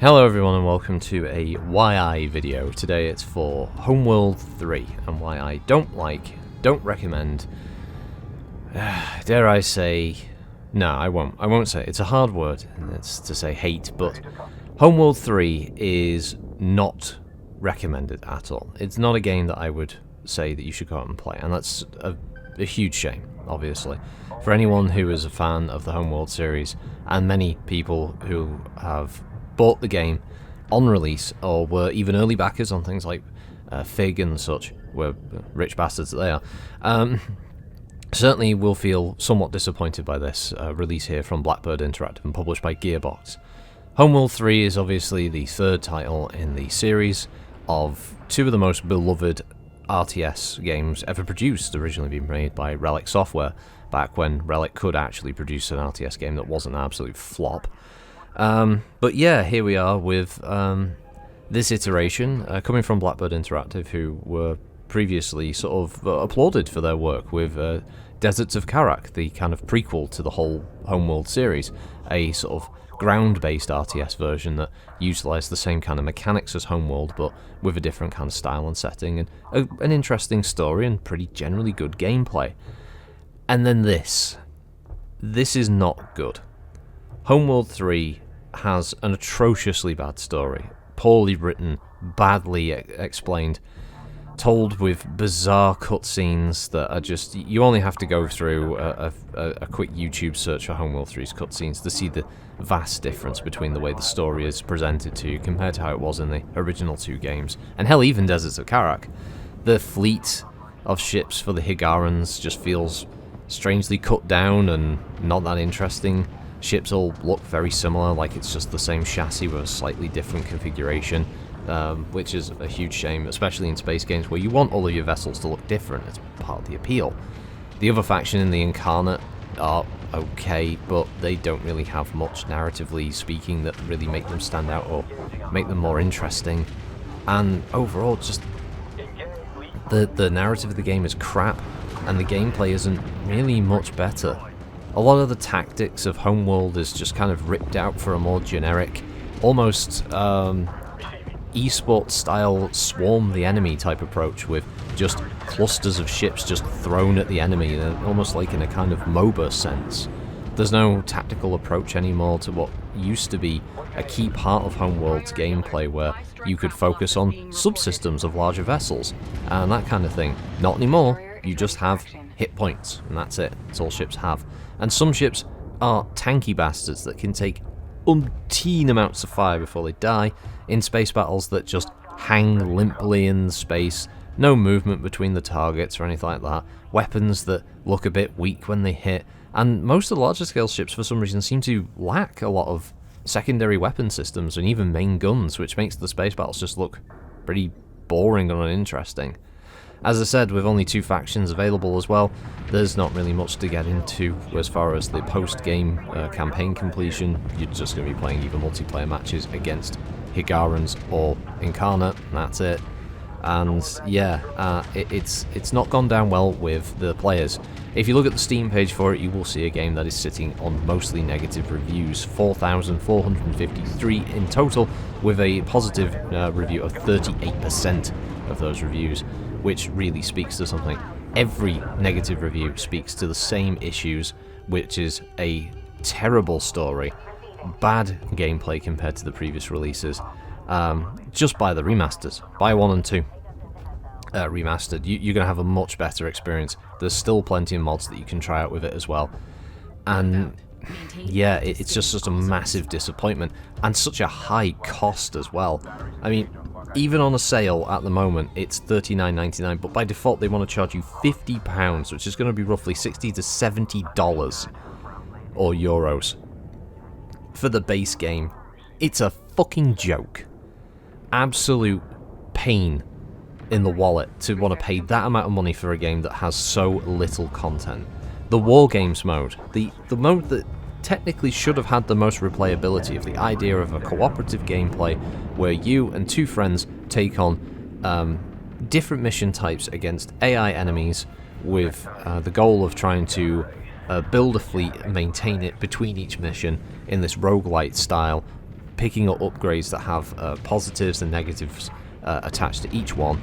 Hello everyone and welcome to a why I video. Today it's for Homeworld 3 and why I don't recommend, dare I say, no I won't say, it's a hard word, it's to say hate, but Homeworld 3 is not recommended at all. It's not a game that I would say that you should go out and play, and that's a huge shame, obviously. For anyone who is a fan of the Homeworld series, and many people who have bought the game on release or were even early backers on things like Fig and such, were rich bastards that they are, certainly will feel somewhat disappointed by this release here from Blackbird Interactive and published by Gearbox. Homeworld 3 is obviously the third title in the series of two of the most beloved RTS games ever produced, originally being made by Relic Software, back when Relic could actually produce an RTS game that wasn't an absolute flop. But yeah, here we are with this iteration, coming from Blackbird Interactive, who were previously sort of applauded for their work with Deserts of Karak, the kind of prequel to the whole Homeworld series, a sort of ground-based RTS version that utilised the same kind of mechanics as Homeworld, but with a different kind of style and setting, and an interesting story and pretty generally good gameplay. And then this is not good. Homeworld 3 has an atrociously bad story, poorly written, badly explained, told with bizarre cutscenes that are just, you only have to go through a quick YouTube search for Homeworld 3's cutscenes to see the vast difference between the way the story is presented to you compared to how it was in the original two games. And hell, even Deserts of Karak. The fleet of ships for the Higarans just feels strangely cut down and not that interesting. Ships all look very similar, like it's just the same chassis with a slightly different configuration, which is a huge shame, especially in space games where you want all of your vessels to look different. It's part of the appeal. The other faction in the Incarnate are okay, but they don't really have much, narratively speaking, that really make them stand out or make them more interesting. And overall, just the narrative of the game is crap, and the gameplay isn't really much better. A lot of the tactics of Homeworld is just kind of ripped out for a more generic, almost esports style swarm the enemy type approach, with just clusters of ships just thrown at the enemy, almost like in a kind of MOBA sense. There's no tactical approach anymore to what used to be a key part of Homeworld's gameplay, where you could focus on subsystems of larger vessels and that kind of thing. Not anymore. You just have hit points, and that's it. That's all ships have. And some ships are tanky bastards that can take umpteen amounts of fire before they die in space battles that just hang limply in space, no movement between the targets or anything like that, weapons that look a bit weak when they hit, and most of the larger scale ships for some reason seem to lack a lot of secondary weapon systems and even main guns, which makes the space battles just look pretty boring and uninteresting. As I said, with only two factions available as well, there's not really much to get into as far as the post-game campaign completion. You're just going to be playing either multiplayer matches against Higarans or Incarnate, and that's it. And yeah, it's not gone down well with the players. If you look at the Steam page for it, you will see a game that is sitting on mostly negative reviews, 4,453 in total, with a positive review of 38% of those reviews, which really speaks to something. Every negative review speaks to the same issues, which is a terrible story, bad gameplay compared to the previous releases. Just buy the remasters. Buy 1 and 2 remastered. You're going to have a much better experience. There's still plenty of mods that you can try out with it as well. And yeah, it's just a massive disappointment, and such a high cost as well. I mean, even on a sale at the moment, it's $39.99, but by default they want to charge you £50, which is going to be roughly $60 to $70 or euros for the base game. It's a fucking joke. Absolute pain in the wallet to want to pay that amount of money for a game that has so little content. The War Games mode, the mode that technically should have had the most replayability, of the idea of a cooperative gameplay where you and two friends take on different mission types against AI enemies with the goal of trying to build a fleet and maintain it between each mission in this roguelite style, picking up upgrades that have positives and negatives attached to each one,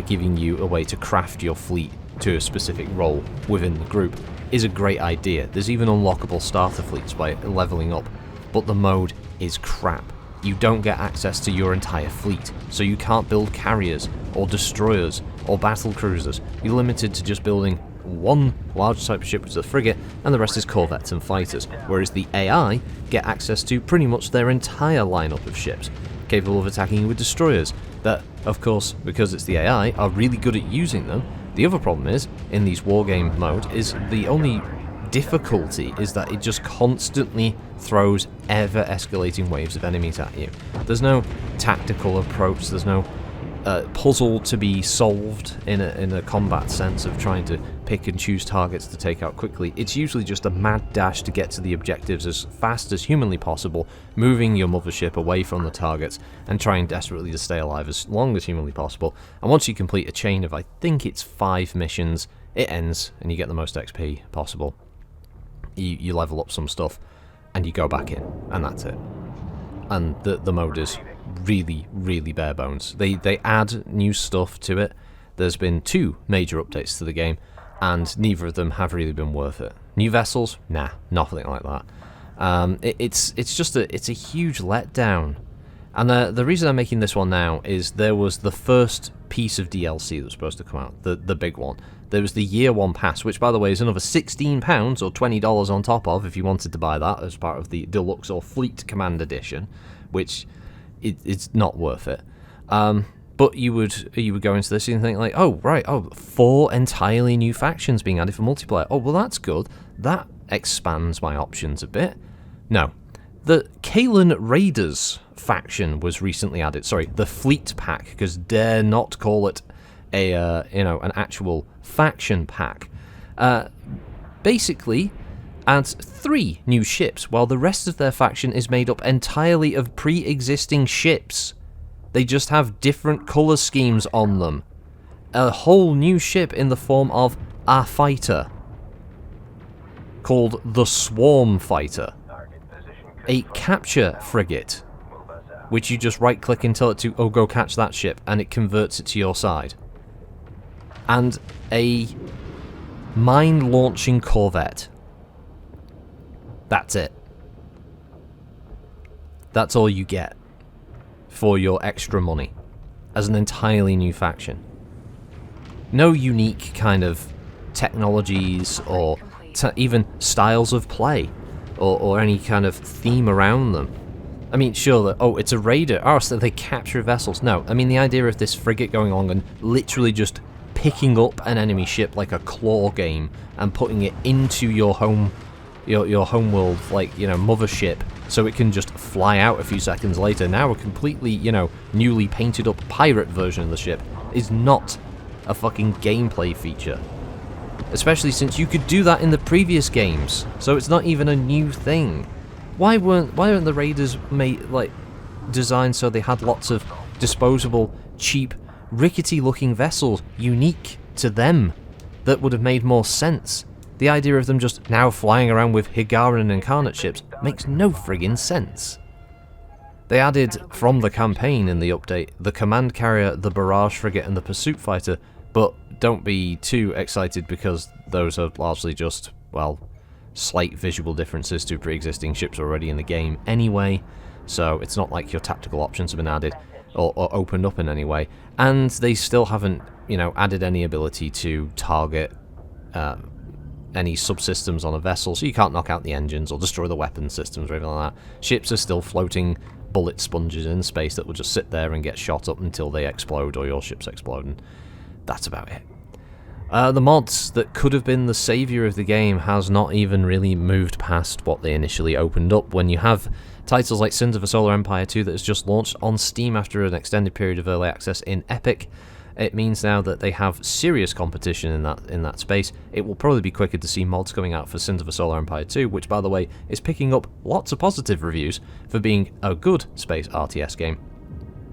giving you a way to craft your fleet to a specific role within the group, is a great idea. There's even unlockable starter fleets by leveling up, but the mode is crap. You don't get access to your entire fleet, so you can't build carriers, or destroyers, or battle cruisers. You're limited to just building one large type of ship, which is a frigate, and the rest is corvettes and fighters, whereas the AI get access to pretty much their entire lineup of ships, capable of attacking you with destroyers, that, of course, because it's the AI, are really good at using them. The other problem is, in these wargame mode, is the only difficulty is that it just constantly throws ever-escalating waves of enemies at you. There's no tactical approach, there's no puzzle to be solved in a combat sense of trying to pick and choose targets to take out quickly. It's usually just a mad dash to get to the objectives as fast as humanly possible, moving your mothership away from the targets and trying desperately to stay alive as long as humanly possible. And once you complete a chain of, I think it's 5 missions, it ends and you get the most XP possible. You level up some stuff and you go back in, and that's it. And the mode is really, really bare bones. They add new stuff to it. There's been 2 major updates to the game, and neither of them have really been worth it. New vessels? Nah, nothing like that. It's a huge letdown. And the reason I'm making this one now is there was the first piece of DLC that was supposed to come out, the big one. There was the Year 1 pass, which, by the way, is another £16 or $20 on top of if you wanted to buy that as part of the Deluxe or Fleet Command Edition, which it's not worth it. But you would go into this and think like, oh, right, 4 entirely new factions being added for multiplayer. Oh, well, that's good. That expands my options a bit. No. The Kalen Raiders faction was recently added. Sorry, the Fleet Pack, because dare not call it an actual faction pack. Basically adds 3 new ships, while the rest of their faction is made up entirely of pre-existing ships. They just have different colour schemes on them. A whole new ship in the form of a fighter, called the Swarm Fighter. A capture frigate, which you just right-click and tell it to, oh, go catch that ship, and it converts it to your side. And a mine-launching corvette. That's it. That's all you get for your extra money as an entirely new faction. No unique kind of technologies or even styles of play or any kind of theme around them. I mean, sure, that, oh, it's a raider. Oh, so they capture vessels. No, I mean, the idea of this frigate going along and literally just picking up an enemy ship like a claw game and putting it into your homeworld, like, mothership, so it can just fly out a few seconds later. Now a completely, newly painted up pirate version of the ship is not a fucking gameplay feature. Especially since you could do that in the previous games, so it's not even a new thing. Why weren't the raiders designed so they had lots of disposable, cheap, rickety-looking vessels unique to them that would have made more sense? The idea of them just now flying around with Higaran and Incarnate ships makes no friggin' sense. They added from the campaign in the update the command carrier, the barrage frigate, and the pursuit fighter, but don't be too excited because those are largely just, well, slight visual differences to pre-existing ships already in the game anyway, so it's not like your tactical options have been added or opened up in any way, and they still haven't, added any ability to target any subsystems on a vessel, so you can't knock out the engines or destroy the weapon systems or anything like that. Ships are still floating bullet sponges in space that will just sit there and get shot up until they explode or your ships explode, and that's about it. The mods that could have been the saviour of the game has not even really moved past what they initially opened up. When you have titles like Sins of a Solar Empire 2 that has just launched on Steam after an extended period of early access in Epic, it means now that they have serious competition in that space. It will probably be quicker to see mods coming out for Sins of a Solar Empire 2, which, by the way, is picking up lots of positive reviews for being a good space RTS game,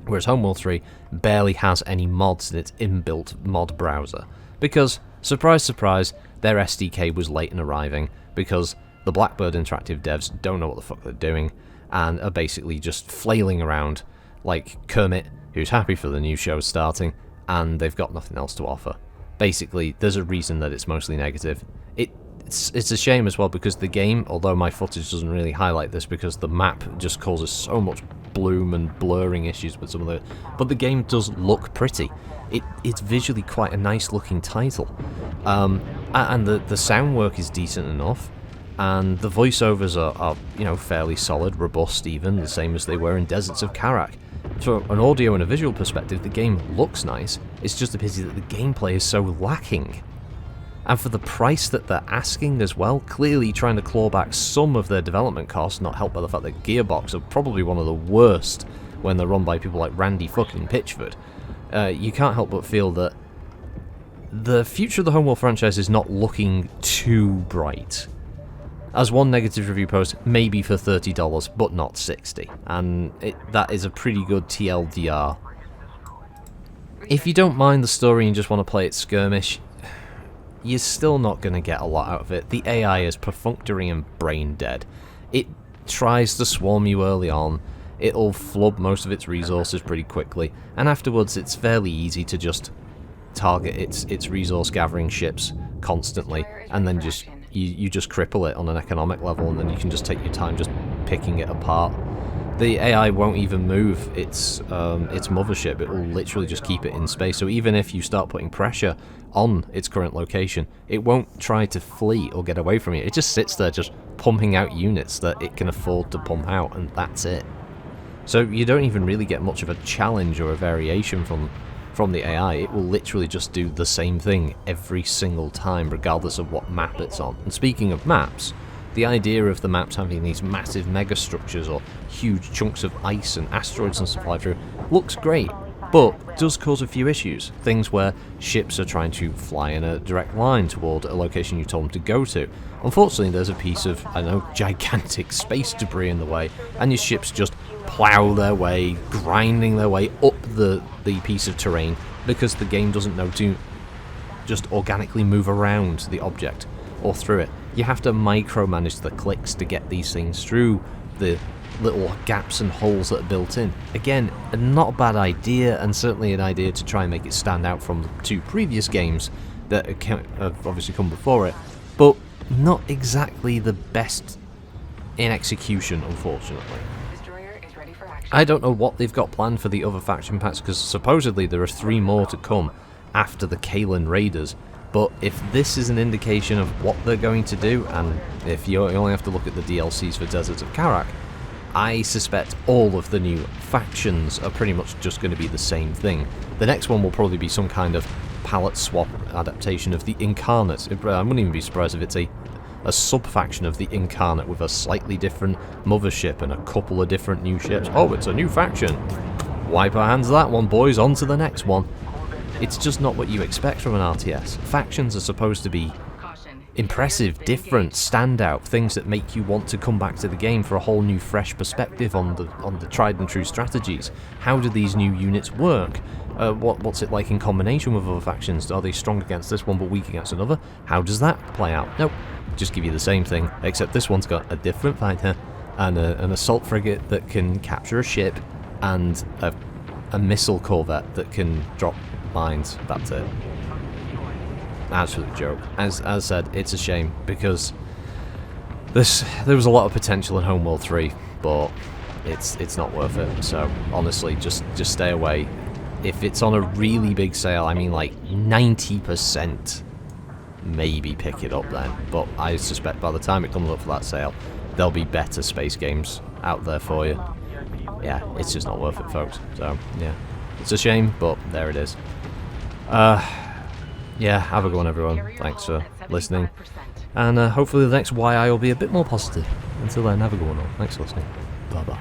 whereas Homeworld 3 barely has any mods in its inbuilt mod browser. Because, surprise, surprise, their SDK was late in arriving, because the Blackbird Interactive devs don't know what the fuck they're doing, and are basically just flailing around like Kermit, who's happy for the new show starting, and they've got nothing else to offer. Basically, there's a reason that it's mostly negative. It's a shame as well, because the game, although my footage doesn't really highlight this because the map just causes so much bloom and blurring issues with some of the... But the game does look pretty. It's visually quite a nice looking title. And the sound work is decent enough, and the voiceovers are you know, fairly solid, robust even, the same as they were in Deserts of Karak. From an audio and a visual perspective, the game looks nice. It's just a pity that the gameplay is so lacking. And for the price that they're asking as well, clearly trying to claw back some of their development costs, not helped by the fact that Gearbox are probably one of the worst when they're run by people like Randy fucking Pitchford. You can't help but feel that the future of the Homeworld franchise is not looking too bright. As one negative review post, maybe for $30, but not $60. And that is a pretty good TLDR. If you don't mind the story and just want to play it skirmish, you're still not going to get a lot out of it. The AI is perfunctory and brain dead. It tries to swarm you early on, it'll flub most of its resources pretty quickly, and afterwards it's fairly easy to just target its resource gathering ships constantly, and then just you just cripple it on an economic level, and then you can just take your time just picking it apart. The AI won't even move its mothership. It will literally just keep it in space. So even if you start putting pressure on its current location, it won't try to flee or get away from you. It just sits there just pumping out units that it can afford to pump out, and that's it. So you don't even really get much of a challenge or a variation from the AI. It will literally just do the same thing every single time, regardless of what map it's on. And speaking of maps, the idea of the maps having these massive megastructures or huge chunks of ice and asteroids and stuff fly through looks great, but does cause a few issues. Things where ships are trying to fly in a direct line toward a location you told them to go to. Unfortunately, there's a piece of, I don't know, gigantic space debris in the way, and your ships just plough their way, grinding their way up the piece of terrain, because the game doesn't know to just organically move around the object or through it. You have to micromanage the clicks to get these things through the little gaps and holes that are built in. Again, not a bad idea, and certainly an idea to try and make it stand out from the two previous games that have obviously come before it, but not exactly the best in execution, unfortunately. I don't know what they've got planned for the other faction packs, because supposedly there are 3 more to come after the Kalen Raiders. But if this is an indication of what they're going to do, and if you only have to look at the DLCs for Deserts of Karak, I suspect all of the new factions are pretty much just going to be the same thing. The next one will probably be some kind of palette swap adaptation of the Incarnate. I wouldn't even be surprised if it's a sub-faction of the Incarnate with a slightly different mothership and a couple of different new ships. Oh, it's a new faction. Wipe our hands of that one, boys. On to the next one. It's just not what you expect from an RTS. Factions are supposed to be impressive, different, standout, things that make you want to come back to the game for a whole new fresh perspective on the tried and true strategies. How do these new units work? What's it like in combination with other factions? Are they strong against this one but weak against another? How does that play out? Nope, just give you the same thing, except this one's got a different fighter and an assault frigate that can capture a ship and a missile corvette that can drop mines. That's it. Absolute joke. As said, it's a shame, because there was a lot of potential in Homeworld 3, but it's not worth it. So honestly, just stay away. If it's on a really big sale, I mean like 90%, maybe pick it up then. But I suspect by the time it comes up for that sale, there'll be better space games out there for you. Yeah, it's just not worth it, folks. So yeah, it's a shame, but there it is. Yeah, have a good one, everyone. Thanks for listening. And hopefully the next YI will be a bit more positive. Until then, have a good one all. Thanks for listening. Bye-bye.